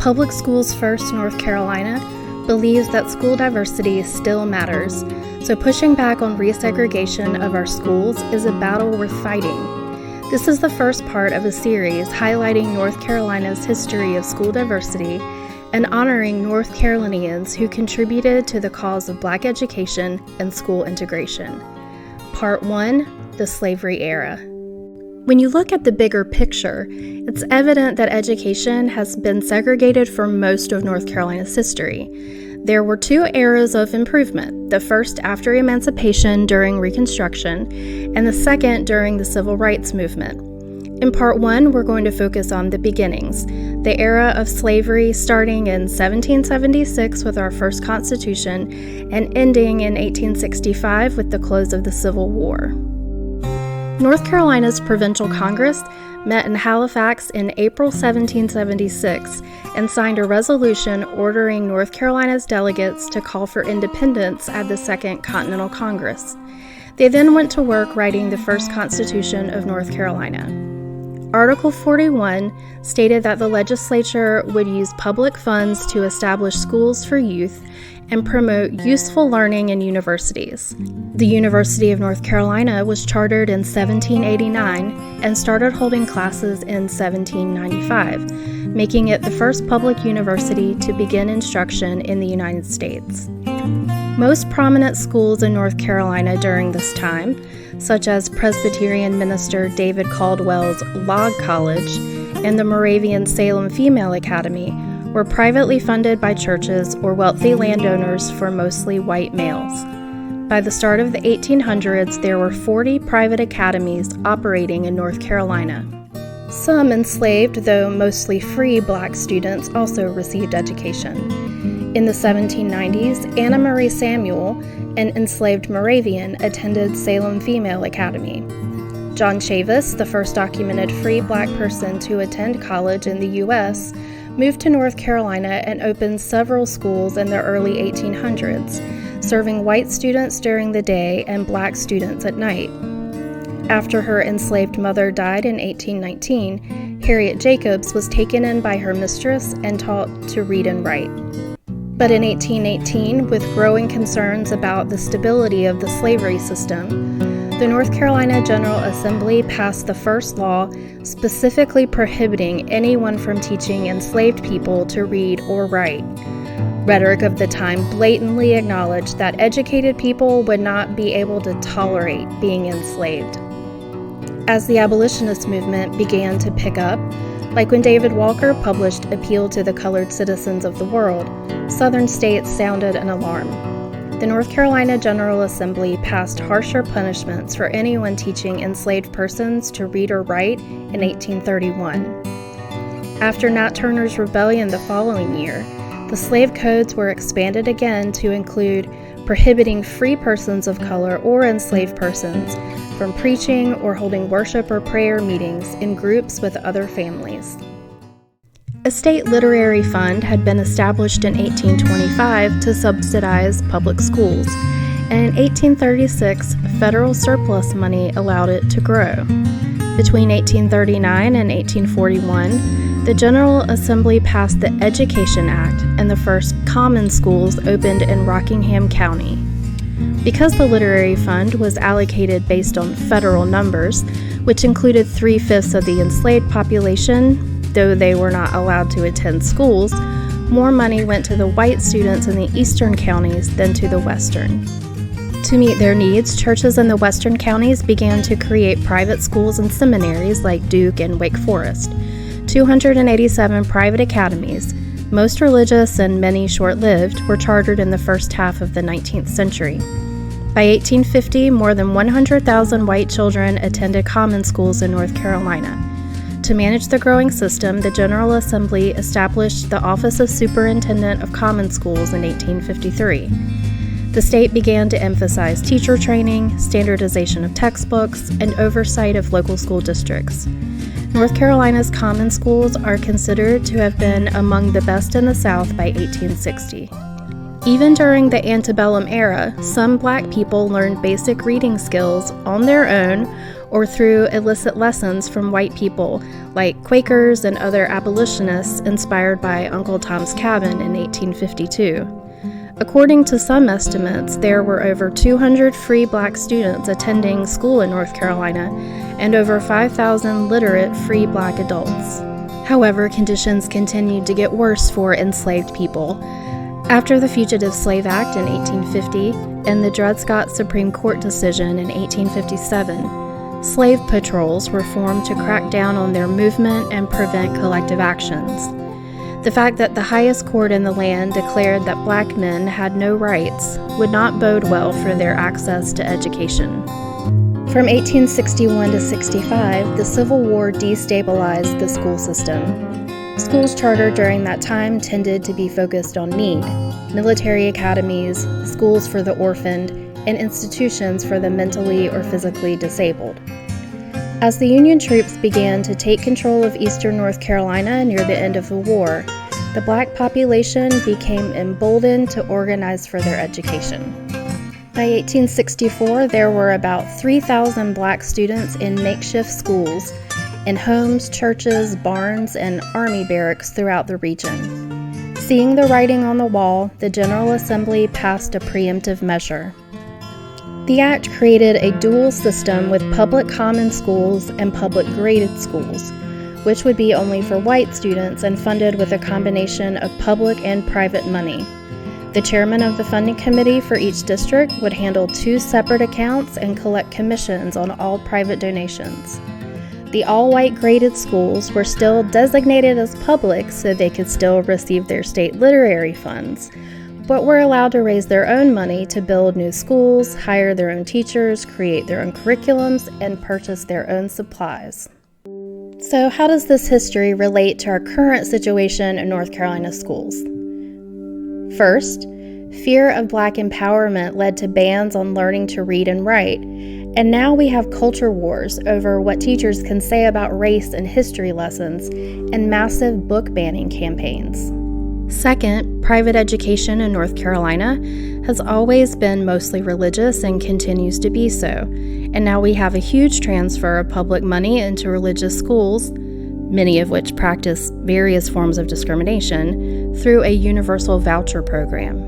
Public Schools First North Carolina believes that school diversity still matters, so pushing back on resegregation of our schools is a battle worth fighting. This is the first part of a series highlighting North Carolina's history of school diversity and honoring North Carolinians who contributed to the cause of Black education and school integration. Part 1, the Slavery Era. When you look at the bigger picture, it's evident that education has been segregated for most of North Carolina's history. There were two eras of improvement, the first after emancipation during Reconstruction, and the second during the Civil Rights Movement. In Part 1, we're going to focus on the beginnings, the era of slavery starting in 1776 with our first Constitution and ending in 1865 with the close of the Civil War. North Carolina's Provincial Congress met in Halifax in April 1776 and signed a resolution ordering North Carolina's delegates to call for independence at the Second Continental Congress. They then went to work writing the first Constitution of North Carolina. Article 41 stated that the legislature would use public funds to establish schools for youth and promote useful learning in universities. The University of North Carolina was chartered in 1789 and started holding classes in 1795, making it the first public university to begin instruction in the United States. Most prominent schools in North Carolina during this time, such as Presbyterian minister David Caldwell's Log College and the Moravian Salem Female Academy, were privately funded by churches or wealthy landowners for mostly white males. By the start of the 1800s, there were 40 private academies operating in North Carolina. Some enslaved, though mostly free, Black students also received education. In the 1790s, Anna Marie Samuel, an enslaved Moravian, attended Salem Female Academy. John Chavis, the first documented free Black person to attend college in the U.S., moved to North Carolina and opened several schools in the early 1800s, serving white students during the day and Black students at night. After her enslaved mother died in 1819, Harriet Jacobs was taken in by her mistress and taught to read and write. But in 1818, with growing concerns about the stability of the slavery system, the North Carolina General Assembly passed the first law specifically prohibiting anyone from teaching enslaved people to read or write. Rhetoric of the time blatantly acknowledged that educated people would not be able to tolerate being enslaved. As the abolitionist movement began to pick up, like when David Walker published Appeal to the Colored Citizens of the World, Southern states sounded an alarm. The North Carolina General Assembly passed harsher punishments for anyone teaching enslaved persons to read or write in 1831. After Nat Turner's rebellion the following year, the slave codes were expanded again to include prohibiting free persons of color or enslaved persons from preaching or holding worship or prayer meetings in groups with other families. A state literary fund had been established in 1825 to subsidize public schools, and in 1836, federal surplus money allowed it to grow. Between 1839 and 1841, the General Assembly passed the Education Act, and the first common schools opened in Rockingham County. Because the literary fund was allocated based on federal numbers, which included 3/5 of the enslaved population, though they were not allowed to attend schools, more money went to the white students in the eastern counties than to the western. To meet their needs, churches in the western counties began to create private schools and seminaries like Duke and Wake Forest. 287 private academies, most religious and many short-lived, were chartered in the first half of the 19th century. By 1850, more than 100,000 white children attended common schools in North Carolina. To manage the growing system, the General Assembly established the Office of Superintendent of Common Schools in 1853. The state began to emphasize teacher training, standardization of textbooks, and oversight of local school districts. North Carolina's common schools are considered to have been among the best in the South by 1860. Even during the antebellum era, some Black people learned basic reading skills on their own or through illicit lessons from white people like Quakers and other abolitionists inspired by Uncle Tom's Cabin in 1852. According to some estimates, there were over 200 free black students attending school in North Carolina and over 5,000 literate free black adults. However, conditions continued to get worse for enslaved people. After the Fugitive Slave Act in 1850 and the Dred Scott Supreme Court decision in 1857, slave patrols were formed to crack down on their movement and prevent collective actions. The fact that the highest court in the land declared that black men had no rights would not bode well for their access to education. From 1861 to 65, the Civil War destabilized the school system. Schools chartered during that time tended to be focused on need: military academies, schools for the orphaned, and institutions for the mentally or physically disabled. As the Union troops began to take control of eastern North Carolina near the end of the war, the black population became emboldened to organize for their education. By 1864, there were about 3,000 black students in makeshift schools, in homes, churches, barns, and army barracks throughout the region. Seeing the writing on the wall, the General Assembly passed a preemptive measure. The act created a dual system with public common schools and public graded schools, which would be only for white students and funded with a combination of public and private money. The chairman of the funding committee for each district would handle 2 separate accounts and collect commissions on all private donations. The all-white graded schools were still designated as public so they could still receive their state literary funds, but were allowed to raise their own money to build new schools, hire their own teachers, create their own curriculums, and purchase their own supplies. So how does this history relate to our current situation in North Carolina schools? First, fear of black empowerment led to bans on learning to read and write, and now we have culture wars over what teachers can say about race and history lessons and massive book banning campaigns. Second, private education in North Carolina has always been mostly religious and continues to be so, and now we have a huge transfer of public money into religious schools, many of which practice various forms of discrimination, through a universal voucher program.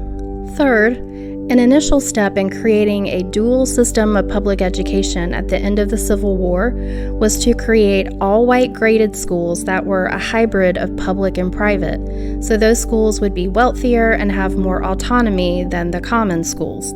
Third, an initial step in creating a dual system of public education at the end of the Civil War was to create all-white graded schools that were a hybrid of public and private, so those schools would be wealthier and have more autonomy than the common schools.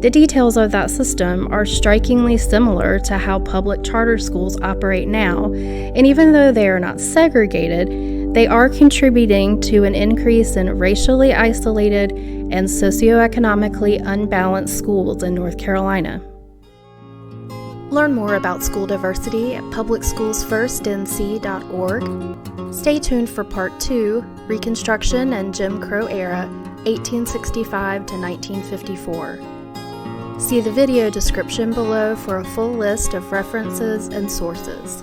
The details of that system are strikingly similar to how public charter schools operate now, and even though they are not segregated, they are contributing to an increase in racially isolated and socioeconomically unbalanced schools in North Carolina. Learn more about school diversity at publicschoolsfirstnc.org. Stay tuned for Part 2, Reconstruction and Jim Crow Era, 1865 to 1954. See the video description below for a full list of references and sources.